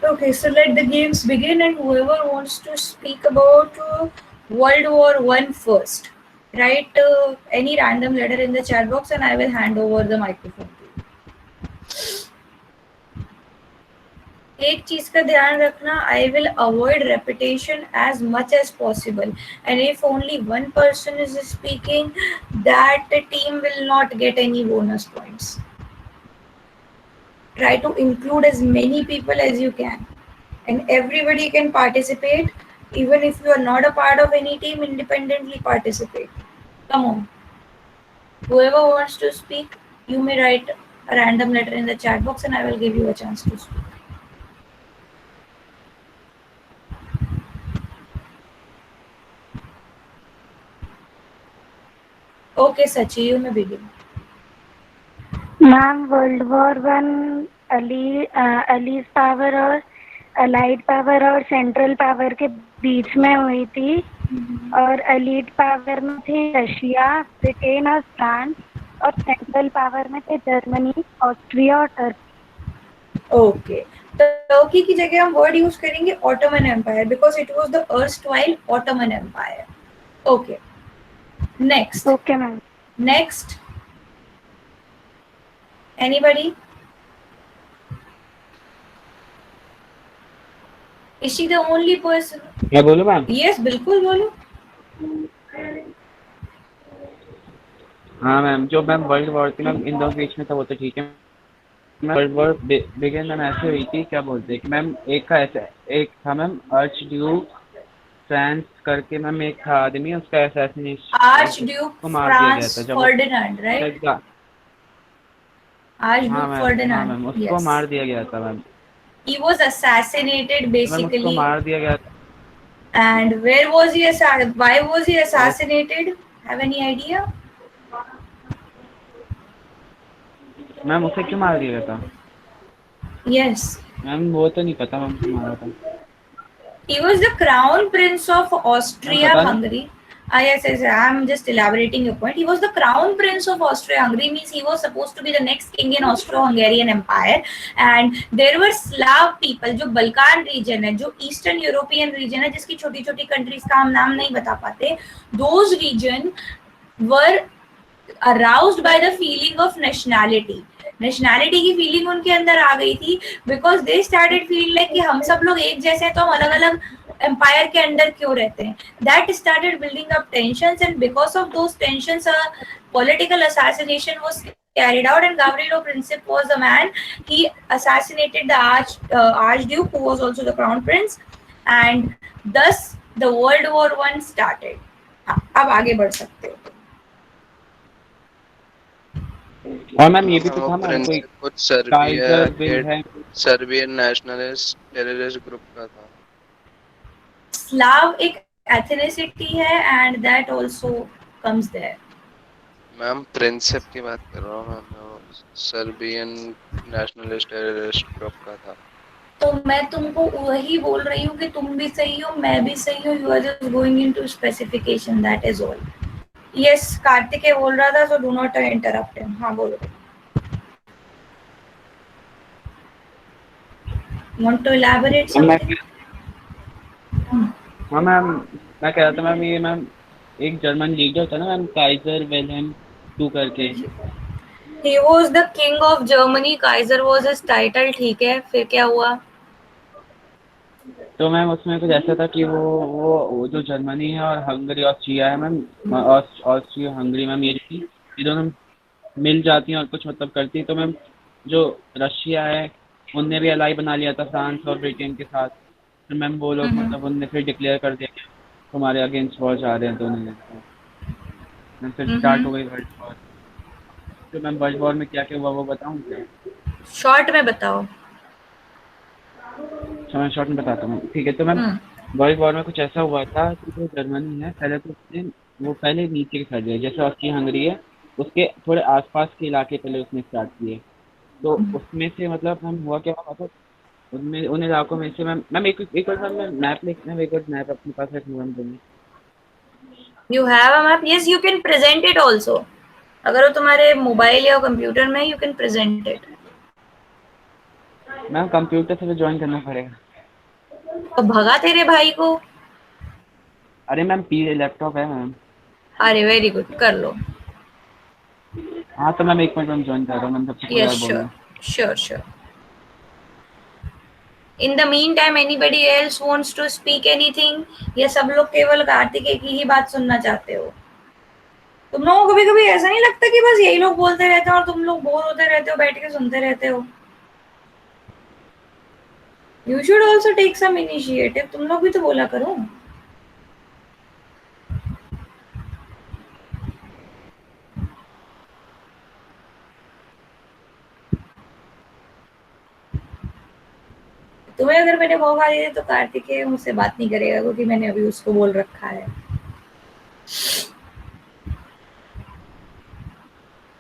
Okay, so let the games begin, and whoever wants to speak about World War One first, write any random letter in the chat box, and I will hand over the microphone to you. एक चीज का ध्यान रखना, I will avoid repetition as much as possible, and if only one person is speaking, that team will not get any bonus points. Try to include as many people as you can, and everybody can participate. Even if you are not a part of any team, independently participate. Come on, whoever wants to speak, you may write a random letter in the chat box, and I will give you a chance to speak. Okay, Sachi, you may begin. Ma'am world war one allies power और allied power और central power के बीच में हुई थी, और Allied power में थे Russia, Britain और फ्रांस, और सेंट्रल पावर में थे जर्मनी, ऑस्ट्रिया और टर्की। ओके, टर्की की जगह हम वर्ड यूज करेंगे Ottoman empire, because it was the erstwhile Ottoman empire. Okay, next. Okay ma'am. Next, anybody? Is she the only person? मैं बोलूं मैम? Yes, बिल्कुल बोलो. हाँ मैम, जो मैम वर्ल्ड वॉर थी मैम इन दोनों बीच में था वो तो ठीक है. वर्ल्ड वॉर बिगिन मैम ऐसे हुई थी, क्या बोलते हैं कि मैम एक का ऐसा एक था मैम आर्च ड्यूक फ्रांस करके मैम, एक था आदमी, उसका असैसिनेशन आर्च ड्यूक को मार दिया गया फ्रांस था जब फर्डिनेंड, राइट? आर्च हाँ ड्यूक मैम, हाँ फर्डिनेंड, मैम, उसको yes. मार दिया गया था ma'am. He was assassinated ma'am उसको basically. मार दिया गया था. And where was he assassinated? Why was he assassinated? Have any idea? Ma'am उसे क्यों मार दिया गया था? Yes. मैम वो तो नहीं पता मैम क्यों मारा था. He was the crown prince of Austria-Hungary. Yes, I'm just elaborating your point. He was the crown prince of Austria-Hungary, means he was supposed to be the next king in Austro-Hungarian Empire. And there were Slav people, जो Balkan region है, जो Eastern European region है, जिसकी छोटी-छोटी countries का हम नाम नहीं बता पाते. Those region were aroused by the feeling of nationality. Nationality की फीलिंग उनके अंदर आ गई थी, because they started feel like कि हम सब लोग एक जैसे हैं, तो हम अलग अलग एम्पायर के अंडर क्यों रहते हैं. That started building up tensions, and because of those tensions a political assassination was carried out, and Gavrilo Princip was the man. He assassinated the archduke, who was also the crown prince, and thus the World War One started. अब आगे बढ़ सकते हो. और ma'am ये भी तो था मैम, कोई कुछ सर्बियन नेशनलिस्ट टेररिस्ट ग्रुप का था. स्लाव एक एथनिसिटी है, and that also comes there. Ma'am Princip की बात कर रहा हूँ ma'am, Serbian nationalist terrorist group का था. तो मैं तुमको वही बोल रही हूँ कि तुम भी सही हो, मैं भी सही हूँ. You are just going into specification, that is all. Yes, Kartikeya बोल रहा था, so do not interrupt him. हाँ बोलो. Want to elaborate something? हाँ मैम, मैं कह रहा था मैम, ये मैम एक जर्मन लीडर था ना मैम, काइजर विल्हेल्म II करके. He was the king of Germany. Kaiser was his title. ठीक है, फिर क्या हुआ? तो मैम उसमें कुछ ऐसा था कि वो जो जर्मनी है और हंगरी ऑस्ट्रिया है मैम, ऑस्ट्रिया हंगरी मैम, ये दोनों मिल जाती हैं और कुछ मतलब करती हैं. तो मैम जो रशिया है उनने भी अलाई बना लिया था फ्रांस और ब्रिटेन के साथ. तो मैम वो लोग मतलब उनने फिर डिक्लेयर कर दिया कि हमारे अगेंस्ट वॉर जा रहे हैं दोनों. मैम फिर स्टार्ट हो गई वर्ल्ड वॉर. तो मैम वर्ल्ड वॉर में क्या क्या हुआ वो बताऊँ क्या? शॉर्ट में बताओ. मैं शॉर्ट में बताता हूँ, ठीक है. तो मैम वर्ल्ड वॉर में कुछ ऐसा हुआ था कि जो जर्मनी है पहले तो उसने वो पहले नीचे के साइड गया, जैसे ऑस्ट्रिया हंगरी है उसके थोड़े आसपास के इलाके पहले उसने स्टार्ट किए. तो उसमें से मतलब मैम हुआ क्या, मतलब उनमें उन इलाकों में से मैम एक बार मैं मैप लिखना, एक बार मैप अपने पास रखूँगा ma'am. You have a map? Yes, you can present it also. अगर वो तुम्हारे मोबाइल या कंप्यूटर में, you can present it. Ma'am computer से ज्वाइन करना पड़ेगा। तो भगा तेरे भाई को। अरे मैम पी लैपटॉप है मैम। अरे वेरी गुड, कर लो। हाँ तो मैम 1 मिनट मैम ज्वाइन कर रहा हूँ मैम, जब तक कोई यस, और बोल श्योर रहा sure sure. In the meantime anybody else wants to speak anything? या सब लोग केवल कार्तिकेय की ही बात सुनना चाहते हो? तुम लोगों को कभी कभी ऐसा नहीं लगता कि बस यही लोग बोलते रहते हैं और तुम लोग बोर होते रहते हो, बैठ के सुनते रहते हो? You should also take some initiative, तुम लोग भी तो बोला करो। तुम्हें अगर मैंने मौका दिया तो कार्तिकेय मुझसे बात नहीं करेगा, क्योंकि मैंने अभी उसको बोल रखा है।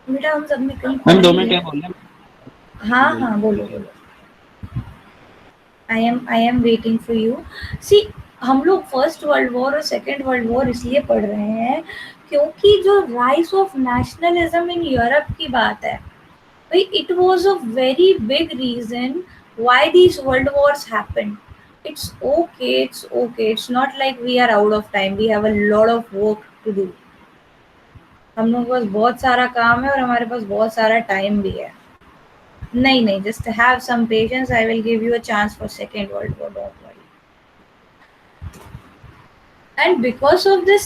बेटा हम सब में कहीं मैम 2 कमी मिनट है। क्या बोल रहे हाँ हैं? हाँ, बोलो बोलो। I am waiting for you. See, हम लोग फर्स्ट वर्ल्ड वॉर और सेकेंड वर्ल्ड वॉर इसलिए पढ़ रहे हैं क्योंकि जो rise of nationalism in Europe की बात है भाई, it was a very big reason why these world wars happened. It's okay, it's not like we are out of time, we have a lot of work to do. हम लोगों के पास बहुत सारा काम है और हमारे पास बहुत सारा टाइम भी है। नहीं नहीं, just have some patience, I will give you a chance for second world war, don't worry. And because of this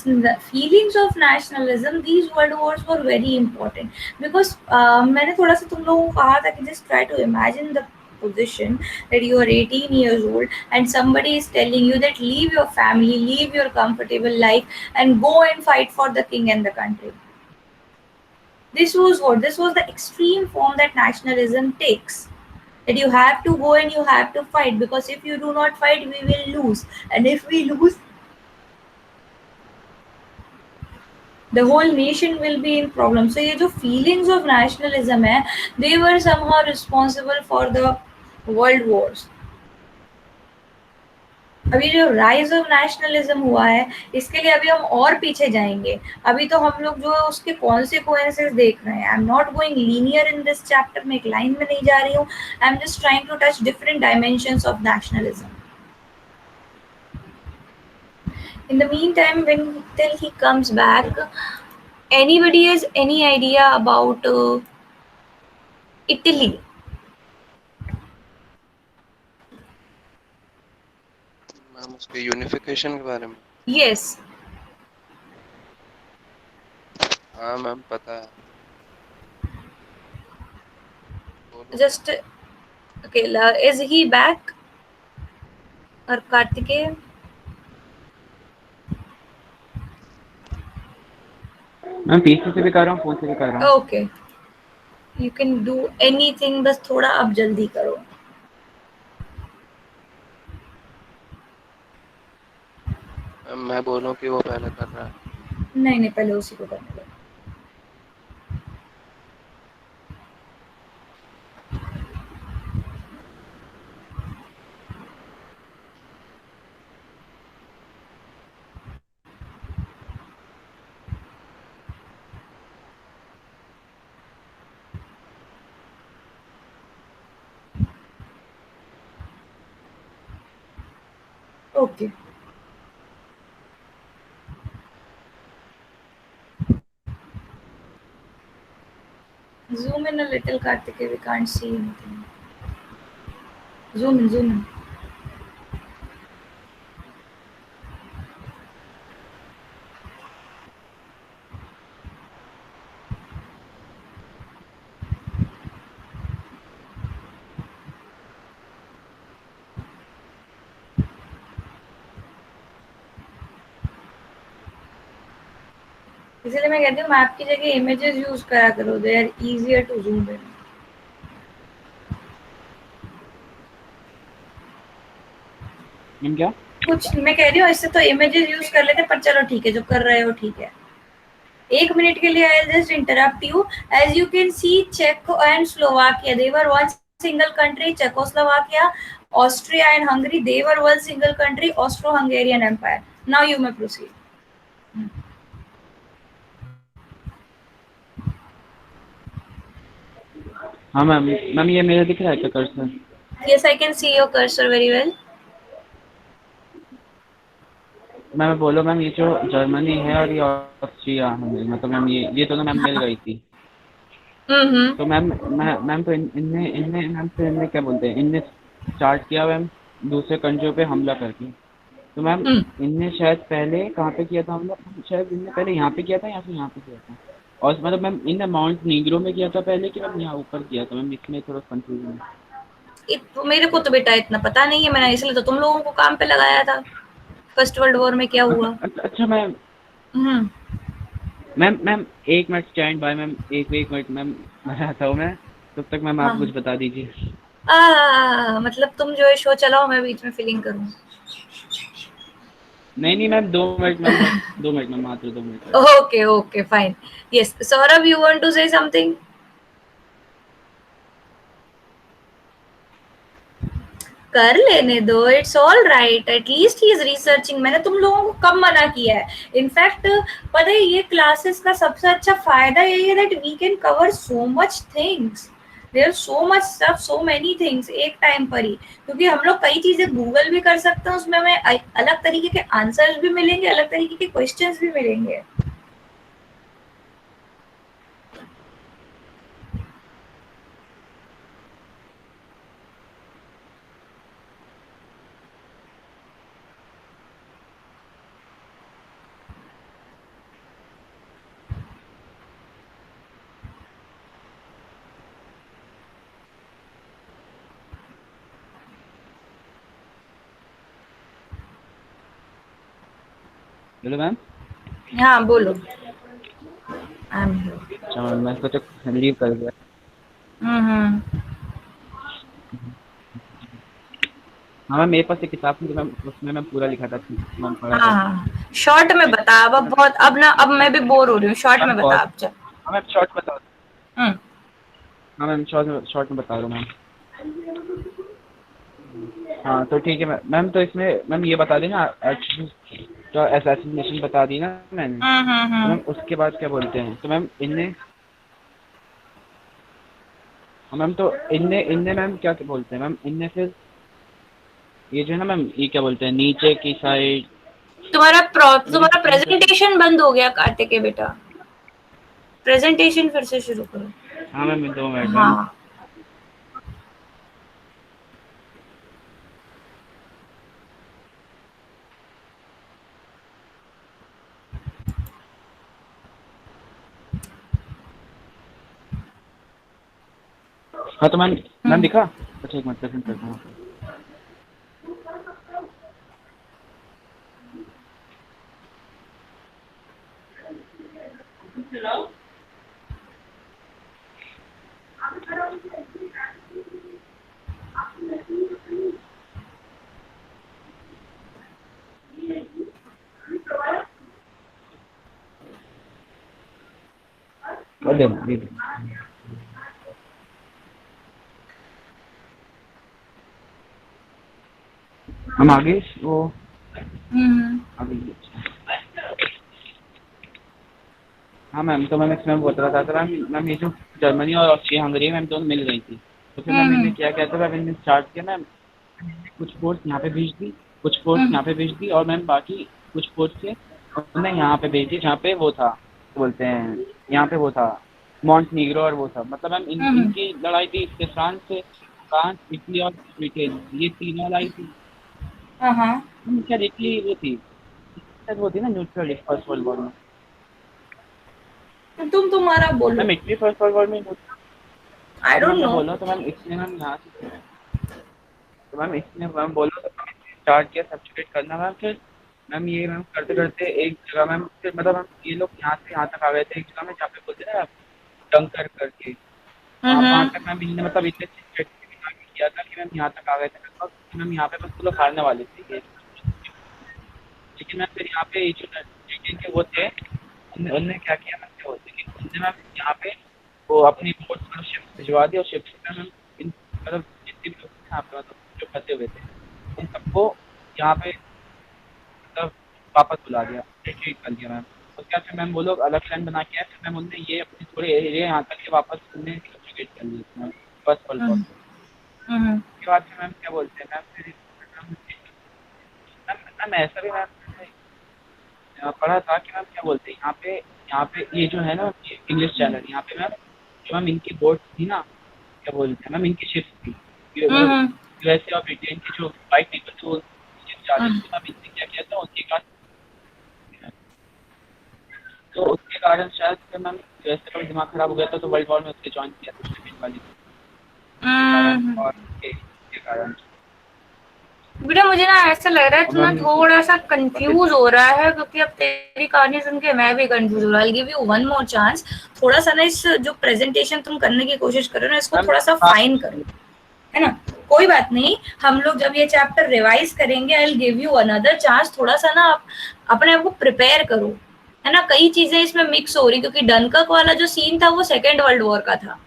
feelings of nationalism, these world wars were very important. Because मैंने थोड़ा सा तुम लोगों को कहा था कि just try to imagine the position that you are 18 years old and somebody is telling you that leave your family, leave your comfortable life and go and fight for the king and the country. This was what? This was the extreme form that nationalism takes. That you have to go and you have to fight, because if you do not fight, we will lose. And if we lose, the whole nation will be in problem. So ये जो feelings of nationalism है, they were somehow responsible for the world wars. अभी जो rise of nationalism हुआ है, इसके लिए अभी हम और पीछे जाएंगे। अभी तो हम लोग जो उसके consequences देख रहे हैं। I'm not going linear in this chapter, मैं एक लाइन में नहीं जा रही हूँ। I'm just trying to touch different dimensions of nationalism. In the meantime, when till he comes back, anybody has any idea about Italy? Ma'am उसके unification के बारे में? Yes. हाँ मैम पता है। बोलो। Just okay. Is he back? Or Kartikeya? Ma'am PC से भी कर रहा हूँ, फोन से भी कर रहा हूँ। Okay. You can do anything. बस थोड़ा अब जल्दी करो। मैम मैं बोलूँ कि वो पहले कर रहा है? नहीं नहीं, पहले उसी को करने दो। Okay. Zoom in a little, Kartikeya. We can't see anything. Zoom in, zoom in. इसलिए मैं कहती हूँ मैप की जगह इमेजेस यूज करा करो, they are easier to zoom in. Ma'am क्या? कुछ मैं कह रही हूँ, इससे तो इमेजेस यूज कर लेते, पर चलो ठीक है, जो कर रहे हो ठीक है। एक मिनट के लिए I will just interrupt you. As you can see, चेक and Slovakia, they were one single country. Czechoslovakia, Austria and Hungary, they were one single country, Austro Hungarian empire. Now you may proceed. हाँ ma'am, ma'am ये मेरा दिख रहा है क्या cursor? Yes, I can see your cursor very well. Ma'am बोलो ma'am, ये जो जर्मनी है और ये ऑस्ट्रिया हंगरी, मतलब मैम ये दोनों मैम मिल गई थी। हम्म। तो मैम तो इनने इनने मैम तो इनने क्या बोलते हैं, इनने स्टार्ट किया मैम दूसरे कंट्रियों पे हमला करके। तो मैम हम्म। इनने शायद पहले कहाँ पे किया था हमला, शायद इनने पहले यहाँ पे किया था या फिर यहाँ पे किया था, और मतलब मैम इनने माउंट नीग्रो में किया था पहले कि मैम यहाँ ऊपर किया था, मैम इसमें थोड़ा कंफ्यूजन है। मेरे को तो बेटा इतना पता नहीं है, मैंने इसलिए तो तुम लोगों को काम पे लगाया था। फर्स्ट वर्ल्ड वॉर में क्या हुआ? अच्छा मैम, हम्म। मैम एक मिनट स्टैंड बाय मैम, एक मिनट मैम, मैं आता हूँ मैं, तब तक मैम आप कुछ हाँ। बता दीजिए। मतलब तुम जो है शो चलाओ, मैं बीच में फीलिंग करूँ। नहीं मैम 2 मिनट मैम, बस 2 मिनट मैम, मात्र 2 minute. Okay okay fine. Yes Saurabh, you want to say something? कर लेने दो, it's all right, at least he is researching. मैंने तुम लोगों को कब मना किया है? इनफैक्ट पता है ये क्लासेस का सबसे अच्छा फायदा यही है that we can cover so much things, there so much stuff, so many things एक टाइम पर ही, क्योंकि हम लोग कई चीजें गूगल भी कर सकते हैं, उसमें हमें अलग तरीके के आंसर्स भी मिलेंगे, अलग तरीके के क्वेश्चंस भी मिलेंगे। Hello ma'am. हाँ बोलो। I am here. अच्छा मैम, मैं सोचा लीव कर दिया। हम्म। हाँ मैम, मेरे पास एक किताब थी, तो मैम उसमें मैं पूरा लिखा था, मैम पढ़ा था। हाँ शॉर्ट में बता, अब बहुत, अब ना, अब मैं भी बोर हो रही हूँ, शॉर्ट मैम में बता बहुत, अब चल। हाँ मैम शॉर्ट बता, हम्म। हाँ मैम शॉर्ट में बता रहा हूँ मैम। हाँ तो ठीक है मैम, तो इसमें मैम ये बता देना, तो असैसिनेशन बता दी ना मैंने। तो मैम हम्म। उसके बाद क्या बोलते हैं, तो मैम इनने, हाँ मैम तो इनने इनने मैम क्या बोलते हैं मैम, इनने फिर ये जो है ना मैम, ये क्या बोलते हैं नीचे की साइड, मुझे तुम्हारा एक्सप्लेन कर सकते प्रेजेंटेशन बंद हो गया काटे के बेटा, प्रेजेंटेशन फिर से शुरू करो। हैं? हाँ मैम 2 मिनट मैम। हाँ। हाँ तो मैम दिखा। अच्छा एक मिनट प्रेजेंट करता हूँ। और दे दे। हम आगे वो हम्म। आगे। हाँ मैम, तो मैम इसमें बोल रहा था, तो मैम ये जो जर्मनी और ऑस्ट्रिया हंगरी मैम दोनों मिल गई थी। तो फिर मैम इन्हें हम्म। क्या कहता था, मैम इन्हें स्टार्ट किया मैम, कुछ फोर्स यहाँ पे भेज दी, कुछ फोर्स हम्म। यहाँ पे भेज दी, और मैम बाकी कुछ फोर्स से उन्होंने यहाँ पे भेज दी जहाँ पे वो था, क्या बोलते हैं, यहाँ पे वो था मॉन्टनीग्रो और वो सब, मतलब मैम हम्म। इनकी लड़ाई थी इससे, फ्रांस इटली और ब्रिटेन, ये तीनों लड़ाई थी। हाँ। शायद इटली वो थी, शायद वो थी ना न्यूट्रल फर्स्ट वर्ल्ड वॉर में। तुम्हारा बोलो। Ma'am Italy first world war में, आई तो डोंट मैम मैं नो। बोल रहा हूँ, तो मैम इसने मैम यहाँ से, तो मैम इसने मैम बोला, तो मैम स्टार्ट किया सब्स्टिट्यूट करना मैम, फिर मैम ये मैम करते करते एक जगह मैम, फिर मतलब मैम ये लोग यहाँ से यहाँ तक आ गए थे एक जगह में जहाँ पे बोलते हैं ना डंकर करके, वहाँ हम्म। तक मैम इन्होंने मतलब इतने स्ट्रेटजी किया था कि मैम यहाँ तक आ गए थे लगभग, मैम यहाँ पे बस वो लोग हारने वाले थे ये, लेकिन मैम फिर यहाँ पे ये जो ब्रिटेन के वो थे, उनने क्या किया मैम, क्या बोलते हैं कि उनने मैम यहाँ पे वो अपनी बोट और शिप भिजवा दी, और शिप से मैम मतलब जितने भी लोग थे यहाँ पे, मतलब जो फंसे हुए थे उन सबको यहाँ पे मतलब वापस बुला दिया, रिट्रीट कर दिया मैम। उसके बाद फिर मैम वो लोग अलग प्लान बना के आए, फिर मैम उनने ये अपने थोड़े एरिया यहाँ तक के वापस उन्हें सब्जुगेट कर लिए मैम फर्स्ट वर्ल्ड वॉर। हम्म। उसके बाद में मैम क्या बोलते हैं मैम, फिर मैम ऐसा भी मैम पढ़ा था कि मैम क्या बोलते हैं यहाँ पे ये जो है ना इंग्लिश चैनल, यहाँ पे मैम जो मैम इनकी बोट थी ना, क्या बोलते हैं मैम, इनकी शिप्स थी, मतलब हम्म यूएसए और ब्रिटेन के जो वाइट पीपल थे वो शिप जा रहे हम्म। थे, मैम इनने क्या किया था उनके कारण, तो उसके कारण शायद फिर मैम यूएसए का भी दिमाग खराब हो गया था, तो वर्ल्ड वॉर में उसने ज्वाइन किया था सेकेंड वाली के कारण, हम्म। और के कारण बेटा मुझे ना ऐसा लग रहा है और तू ना मैम थोड़ा सा कंफ्यूज हो रहा है, क्योंकि अब तेरी कहानी सुन के मैं भी कंफ्यूज हो रहा हूँ। I'll give you one more chance। थोड़ा सा ना इस जो प्रेजेंटेशन तुम करने की कोशिश कर रहे हो ना, इसको मैम थोड़ा सा फाइन करो, है ना। कोई बात नहीं, हम लोग जब ये चैप्टर रिवाइज करेंगे आई will give you another chance. थोड़ा सा ना आप अपने आप को प्रिपेयर करो, है ना। कई चीजें इसमें मिक्स हो रही, क्योंकि डनकर्क वाला जो सीन था वो सेकेंड वर्ल्ड वॉर का था।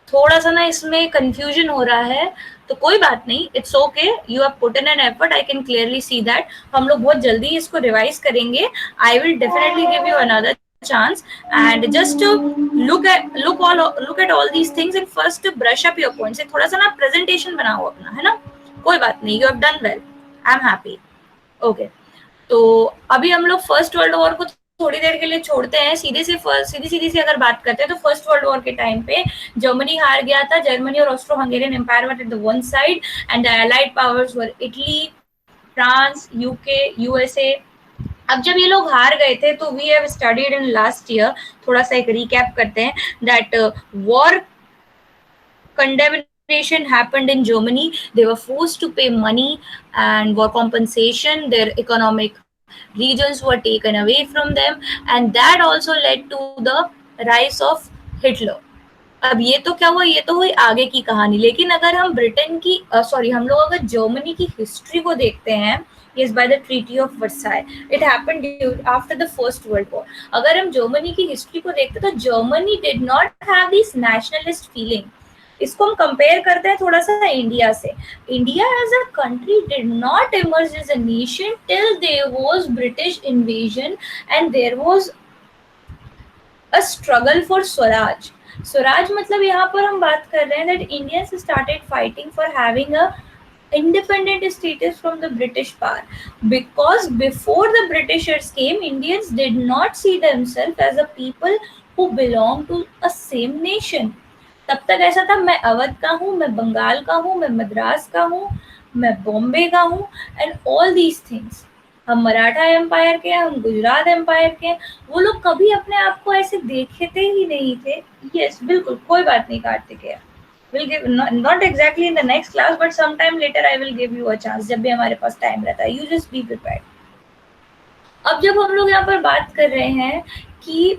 थोड़ा सा ना इसमें कंफ्यूजन हो रहा है, तो कोई बात नहीं, it's okay, you have put in an effort, I can clearly see that. हम लोग बहुत जल्दी इसको रिवाइज करेंगे। I will definitely give you another chance and just to look at all these things and first to brush up your points। थोड़ा सा ना presentation बनाओ अपना, है ना। कोई बात नहीं, you have done well, I am happy। Okay, तो अभी हम लोग फर्स्ट वर्ल्ड वॉर को थोड़ी देर के लिए छोड़ते हैं। सीधी सीधी सी अगर बात करते हैं तो फर्स्ट वर्ल्ड वॉर के टाइम पे जर्मनी हार गया था। जर्मनी और Austro Hungarian empire were at the one side and the allied powers were Italy, France, UK, USA. अब जब ये लोग हार गए थे तो we have studied in last year, थोड़ा सा एक रिकैप करते हैं, that war condemnation happened in Germany। They were forced to pay money and war compensation. Their economic regions were taken away from them, and that also led to the rise of Hitler। अब ये तो क्या हुआ, ये तो हुई आगे की कहानी। लेकिन अगर हम ब्रिटेन की सॉरी हम लोग अगर जर्मनी की हिस्ट्री को देखते हैं, yes by the treaty of Versailles it happened after the first world war। अगर हम जर्मनी की हिस्ट्री को देखते तो Germany did not have this nationalist feeling। इसको हम कंपेयर करते हैं थोड़ा सा इंडिया से। India as a country did not emerge as a nation till there was British invasion and there was a struggle for Swaraj. Swaraj मतलब यहाँ पर हम बात कर रहे हैं that Indians started fighting for having a independent status from the British power, because before the Britishers came, Indians did not see themselves as a people who belong to a same nation। तब तक ऐसा था, मैं अवध का हूँ, मैं बंगाल का हूँ, मैं मद्रास का हूँ, मैं बॉम्बे का हूँ, एंड ऑल दीज थिंग्स। हम मराठा एम्पायर के हैं, हम गुजरात एम्पायर के हैं। वो लोग कभी अपने आप को ऐसे देखते ही नहीं थे। यस बिल्कुल, कोई बात नहीं Kartikeya, will give not exactly in the next class but sometime later I will give you a chance, जब भी हमारे पास टाइम रहता है। you just be prepared। अब जब हम लोग यहाँ पर बात कर रहे हैं कि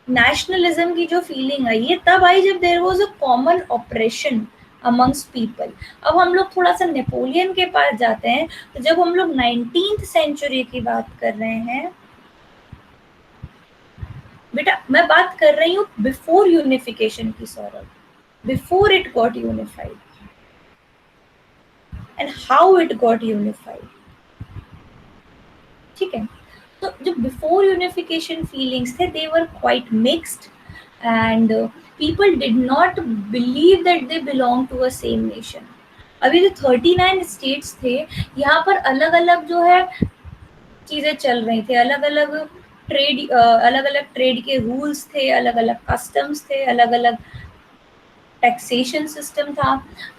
नेशनलिज्म की जो फीलिंग आई, ये तब आई जब there was a common operation amongst people. अब हम लोग थोड़ा सा नेपोलियन के पास जाते हैं, तो जब हम लोग 19th सेंचुरी की बात कर रहे हैं, बेटा मैं बात कर रही हूँ बिफोर यूनिफिकेशन की Saurabh, before it got unified and how it got unified। ठीक है, तो जो बिफोर यूनिफिकेशन फीलिंग्स थे, they were quite mixed and people did not believe that they belong to a same nation। अभी जो 39 स्टेट्स थे, यहाँ पर अलग अलग जो है चीजें चल रही थी, अलग अलग ट्रेड के रूल्स थे, अलग अलग कस्टम्स थे, अलग अलग टैक्सेशन सिस्टम था।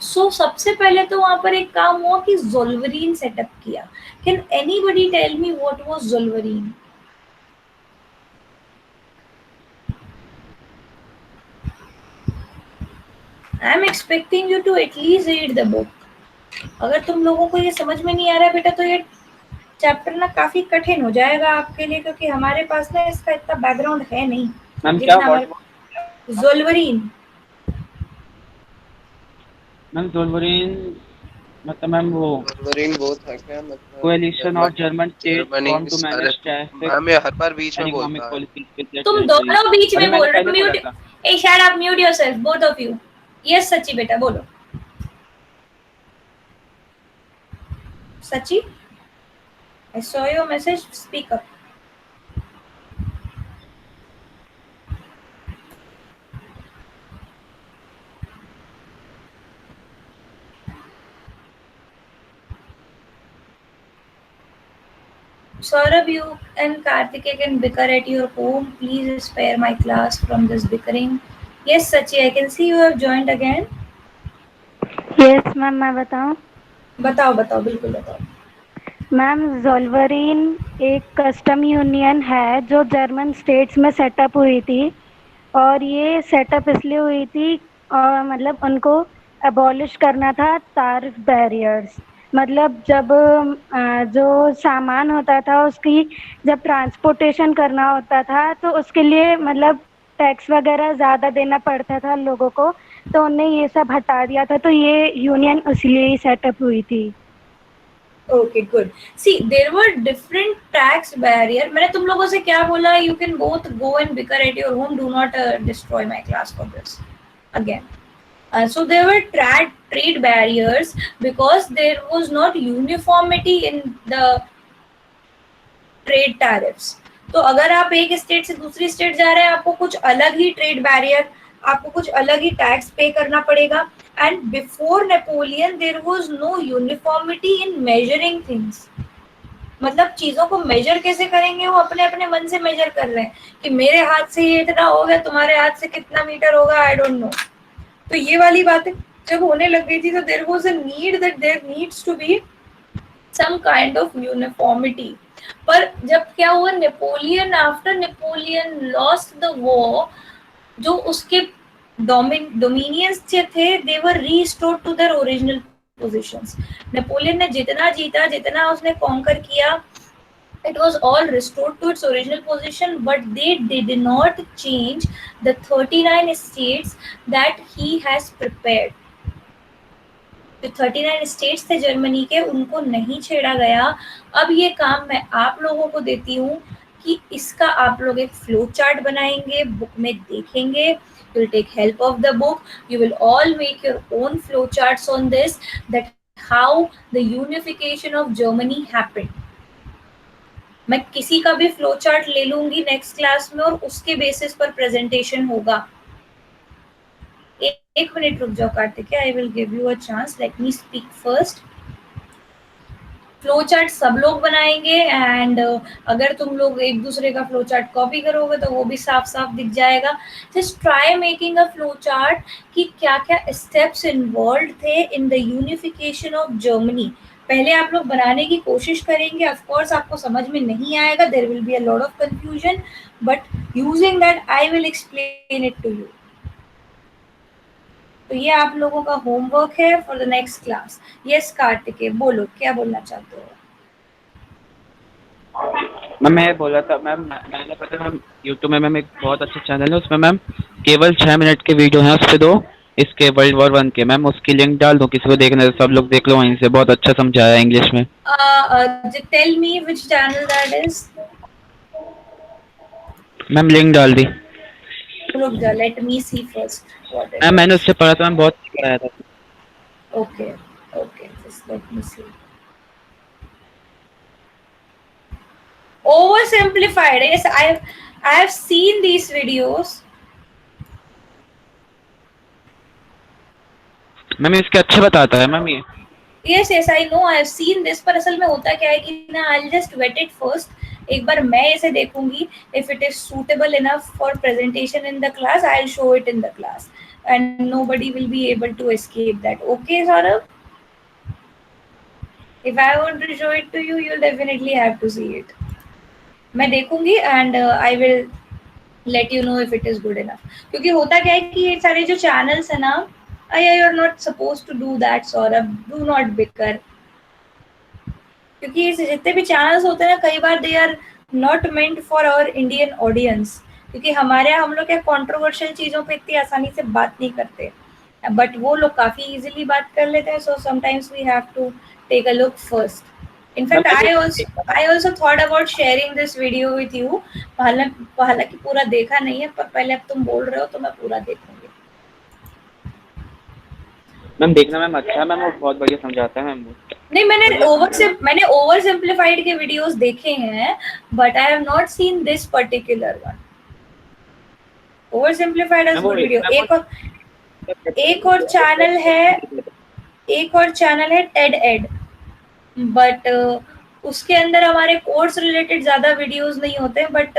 सो सबसे पहले तो वहां पर एक काम हुआ कि ज़ोल्वरीन सेटअप किया। Can anybody tell me what was Zollverein? I am expecting you to at least read the book. अगर तुम लोगों को ये समझ में नहीं आ रहा है बेटा, तो ये चैप्टर ना काफी कठिन हो जाएगा आपके लिए, क्योंकि हमारे पास ना इसका इतना बैकग्राउंड है नहीं मैम क्या जितना हमारे। ज़ोल्वरीन मैम ज़ोल्वरीन मतलब मैम वो वोल्वरिन वो था क्या, मतलब coalition of German state Germany form to manage traffic हमें हर बार बीच में इकोनॉमिक बोलता है। पॉलिसी विद देयर तुम टेरिटरी। दोनों बीच अरे में मैंने बोल रहे हो। पहले बोला म्यूट, था। ए shut up, mute yourself both of you. Yes सच्ची बेटा बोलो। सच्ची, I saw your message, speak up। Saurabh, you and Karthike can bicker at your home. Please spare my class from this bickering. Yes, Sachi, I can see you have joined again. Yes ma'am, मैं बताऊं? बताओ बताओ, बिल्कुल बताओ. Ma'am, ज़ोल्वरीन एक custom union है जो German states में सेटअप हुई थी, और ये सेटअप इसलिए हुई थी मतलब उनको अबॉलिश करना था तारिफ बैरियर्स। मतलब जब जो सामान होता था उसकी जब ट्रांसपोर्टेशन करना होता था तो उसके लिए मतलब टैक्स वगैरह ज़्यादा देना पड़ता था लोगों को, तो उन्हें ये सब हटा दिया था, तो ये यूनियन इसलिए ही सेटअप हुई थी। Okay, good. See, there were different tax barrier. मैंने तुम लोगों से क्या बोला? You can both go and bicker at your home. Do not destroy my class for this. Again. So there were trade barriers because there was not uniformity in the trade tariffs. तो अगर आप एक state से दूसरी state जा रहे हैं, आपको कुछ अलग ही ट्रेड बैरियर, आपको कुछ अलग ही टैक्स पे करना पड़ेगा. And before Napoleon there was no uniformity in measuring things. मतलब चीजों को मेजर कैसे करेंगे, वो अपने अपने मन से मेजर कर रहे हैं कि मेरे हाथ से ये इतना हो गया, तुम्हारे हाथ से कितना मीटर होगा, आई डोंट नो. तो ये वाली बातें जब होने लग गई थी, तो there was a need that there needs to be some kind of uniformity. पर जब क्या हुआ, Napoleon, after Napoleon lost the war, जो उसके डोमिनियंस थे, they were restored to their original positions. Napoleon ने जितना जीता, जितना उसने कॉन्कर किया, it was all restored to its original position, but they did not change the 39 states that he has prepared. जो 39 स्टेट्स थे जर्मनी के, उनको नहीं छेड़ा गया. अब ये काम मैं आप लोगों को देती हूँ कि इसका आप लोग एक फ्लो चार्ट बनाएंगे, बुक में देखेंगे. You will take help of the book. You will all make your own flow charts on this, that how the unification of Germany happened. मैं किसी का भी फ्लो चार्ट ले लूंगी नेक्स्ट क्लास में, और उसके बेसिस पर प्रेजेंटेशन होगा. एक मिनट रुक जाओ कार्तिक, आई will give you a chance, let me speak first. Flow chart सब लोग बनाएंगे, एंड अगर तुम लोग एक दूसरे का फ्लो चार्ट कॉपी करोगे तो वो भी साफ साफ दिख जाएगा. Just try making a flow chart कि क्या क्या स्टेप्स इन्वॉल्व थे in the unification of Germany. पहले आप लोग बनाने की कोशिश करेंगे. ऑफ कोर्स आपको समझ में नहीं आएगा, there will be a lot of confusion, but using that I will explain it to you. तो ये आप लोगों का होमवर्क है for the next class. Yes Kartikeya, बोलो क्या बोलना चाहते हो. मैम मैं बोला था मैम, मैंने पता मैम यूट्यूब में मैम एक बहुत अच्छा चैनल है, उसमें मैम केवल 6 मिनट के वीडियो हैं, उस पर दो इसके वर्ल्ड वॉर 1 के. मैम उसकी लिंक डाल दो, किसी को देखना है तो सब लोग देख लो, वहीं से बहुत अच्छा समझाया है इंग्लिश में. Tell me which channel that is. Ma'am link डाल दी. रुक जा, let me see first what it. Ma'am मैंने उससे पढ़ा था मैम, बहुत कराया था. Okay okay, just let me see. Oversimplified. Yes, I have seen these videos. Ma'am इसके अच्छे बताता है मैम ये. Yes, yes, I know. I have seen this. पर असल में होता क्या है कि ना, I'll just vet it first. एक बार मैं इसे देखूंगी. If it is suitable enough for presentation in the class, I'll show it in the class, and nobody will be able to escape that. Okay, Saurabh? If I want to show it to you, you'll definitely have to see it. मैं देखूंगी and I will let you know if it is good enough. क्योंकि होता क्या है कि ये सारे जो चैनल्स है ना, you are not suppose to do that Saurabh, do not bicker. क्योंकि जितने भी चैनल्स होते हैं ना, कई बार they are not meant for our Indian audience. क्योंकि हमारे यहाँ हम लोग क्या कंट्रोवर्शियल चीज़ों पे इतनी आसानी से बात नहीं करते, बट वो लोग काफ़ी इजीली बात कर लेते हैं. So sometimes we have to take a look first. In fact, I also thought about sharing this video with you. हालांकि पूरा देखा नहीं है, पर पहले अब तुम बोल रहे हो तो मैं पूरा देखूंगी. मैम देखना मैम, अच्छा है मैम, वो बहुत बढ़िया समझाता है मैम. नहीं, मैंने ओवर सिंप्लीफाइड के वीडियोस देखे हैं, but I have not seen this particular one. Oversimplified as good video. एक और चैनल है टेड एड, बट उसके अंदर हमारे कोर्स रिलेटेड ज़्यादा वीडियोस नहीं होते, but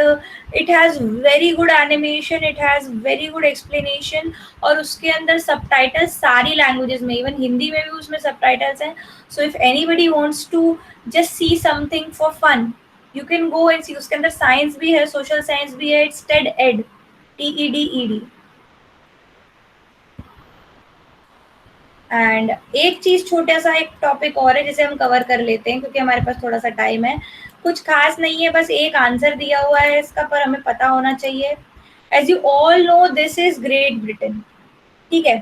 it has very good animation, it has very good explanation, और उसके अंदर सबटाइटल्स सारी लैंग्वेजेस में, इवन हिंदी में भी उसमें सबटाइटल्स हैं. So if anybody wants to just see something for fun, you can go and see. उसके अंदर साइंस भी है, सोशल साइंस भी है. It's TED Ed, TEDED. And एक चीज, छोटा सा एक टॉपिक और है जिसे हम कवर कर लेते हैं क्योंकि हमारे पास थोड़ा सा टाइम है. कुछ खास नहीं है, बस एक आंसर दिया हुआ है इसका, पर हमें पता होना चाहिए. As you all know, this is Great Britain. ठीक है,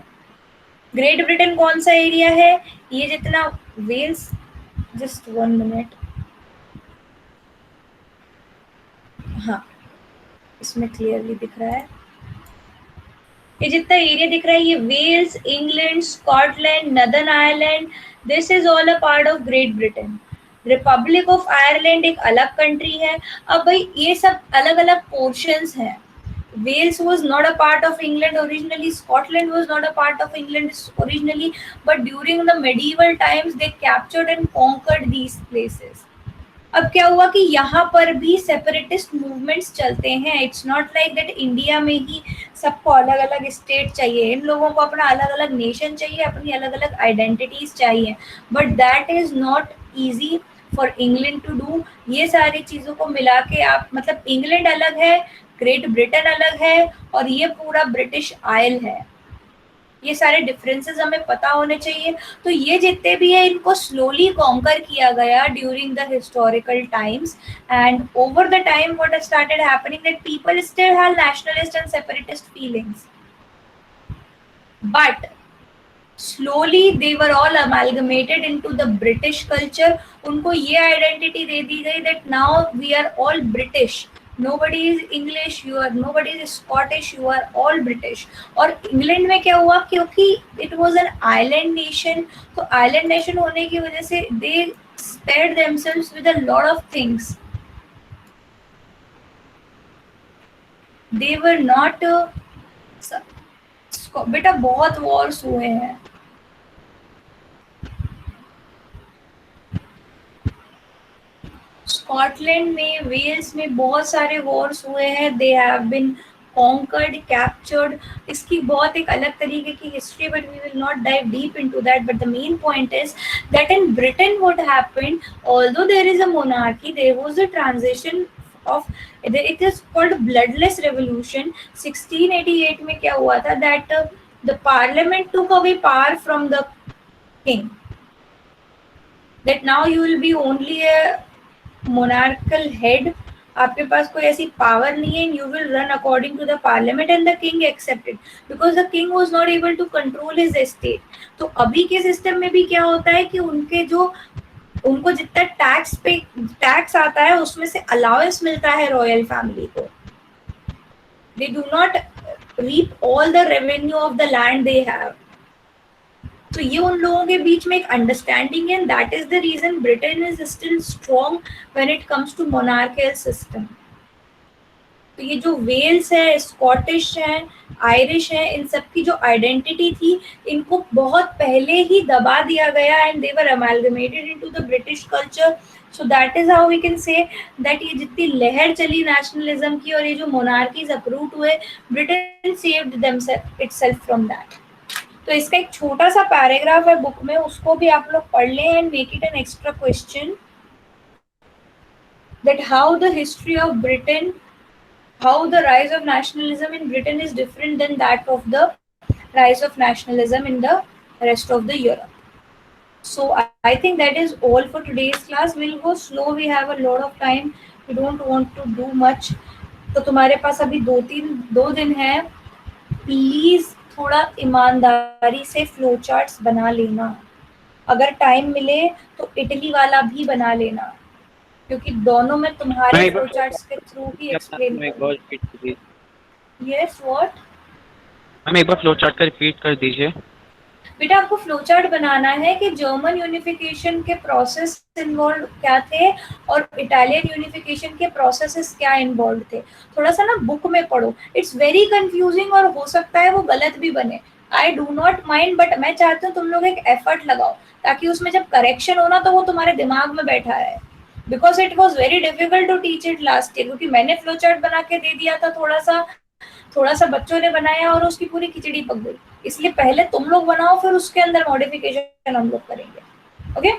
ग्रेट ब्रिटेन कौन सा एरिया है? ये जितना वेल्स, जस्ट 1 मिनट, हाँ इसमें क्लियरली दिख रहा है. ये जितना एरिया दिख रहा है, ये Wales, England, Scotland, Northern Ireland, this is all a part of Great Britain. Republic of Ireland एक अलग कंट्री है. अब भाई ये सब अलग अलग पोर्शंस हैं. Wales was not a part of England originally, Scotland was not a part of England originally, but during the medieval times they captured and conquered these places. अब क्या हुआ कि यहाँ पर भी सेपरेटिस्ट मूवमेंट्स चलते हैं. It's not like that India में ही सबको अलग अलग स्टेट चाहिए. इन लोगों को अपना अलग अलग नेशन चाहिए, अपनी अलग अलग आइडेंटिटीज चाहिए, but that is not easy for England to do. ये सारी चीज़ों को मिला के आप, मतलब इंग्लैंड अलग है, ग्रेट ब्रिटेन अलग है, और ये पूरा ब्रिटिश आयल है. ये सारे डिफरेंसेस हमें पता होने चाहिए. तो ये जितने भी है, इनको स्लोली कॉन्कर किया गया during the historical times, and over the time what started happening that people still have nationalist and separatist feelings, but slowly they were all amalgamated into the British culture. उनको ये identity दे दी गई that now we are all British. Nobody is English, nobody is Scottish, you are all British. और England में क्या हुआ, क्योंकि it was an island nation, तो island nation होने की वजह से they spared themselves with a lot of things. They were not बेटा बहुत वॉर्स हुए हैं. स्कॉटलैंड में, वेल्स में बहुत सारे वॉर्स हुए हैं. They have been conquered, captured. इसकी बहुत एक अलग तरीके की history, but we will not dive deep into that. But the main point is that in Britain what happened, although there is a monarchy, there was a transition of, it is called bloodless revolution. 1688 में क्या हुआ था, that the parliament took away power from the king, that now you will be only a monarchical head, आपके पास कोई ऐसी power नहीं है, you will run according to the parliament, and the king accepted because the king was not able to control his estate. तो अभी के system में भी क्या होता है कि उनको जितना टैक्स आता है उसमें से अलाउंस मिलता है रॉयल फैमिली को. They do not reap all the revenue of the land they have. तो ये उन लोगों के बीच में एक अंडरस्टैंडिंग है, and that is the reason Britain is still strong when it comes to monarchial system. तो ये जो वेल्स है, स्कॉटिश है, आयरिश है, इन सब की जो आइडेंटिटी थी, इनको बहुत पहले ही दबा दिया गया, and they were amalgamated into the British culture. So that is how we can say that ये जितनी लहर चली नेशनलिज्म की और ये जो मोनार्कीज अप्रूव हुए, Britain saved themself itself from that. तो इसका एक छोटा सा पैराग्राफ है बुक में, उसको भी आप लोग पढ़ लें and make it an extra question, that how the history of Britain, how the rise of nationalism in Britain is different than that of the rise of nationalism in the rest of the Europe. So I think that is all for today's class. We'll go slow, we have a lot of time, we don't want to do much. तो तुम्हारे पास अभी दो दिन है, please थोड़ा ईमानदारी से flow charts बना लेना. अगर टाइम मिले तो इटली वाला भी बना लेना, क्योंकि दोनों में तुम्हारे फ्लो चार्ट्स के through he explain. Yes what ma'am, एक बार फ्लो चार्ट का रिपीट कर दीजिए. बेटा आपको फ्लो चार्ट बनाना है कि जर्मन यूनिफिकेशन के प्रोसेस इन्वॉल्व क्या थे और इटालियन यूनिफिकेशन के प्रोसेसेस क्या इन्वॉल्व थे. थोड़ा सा ना बुक में पढ़ो, इट्स वेरी कंफ्यूजिंग और हो सकता है वो गलत भी बने. I do not mind, but मैं चाहती हूँ तुम लोग एक एफर्ट लगाओ ताकि उसमें जब करेक्शन हो ना तो वो तुम्हारे दिमाग में बैठा है. Because it was very difficult to teach it last year, क्योंकि मैंने फ्लो चार्ट बना के दे दिया था, थोड़ा सा बच्चों ने बनाया और उसकी पूरी खिचड़ी पक गई। इसलिए पहले तुम लोग बनाओ, फिर उसके अंदर मॉडिफिकेशन हम लोग करेंगे। Okay,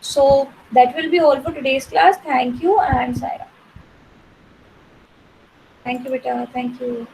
so that will be all for today's class. Thank you and Saira. Thank you बेटा, थैंक यू।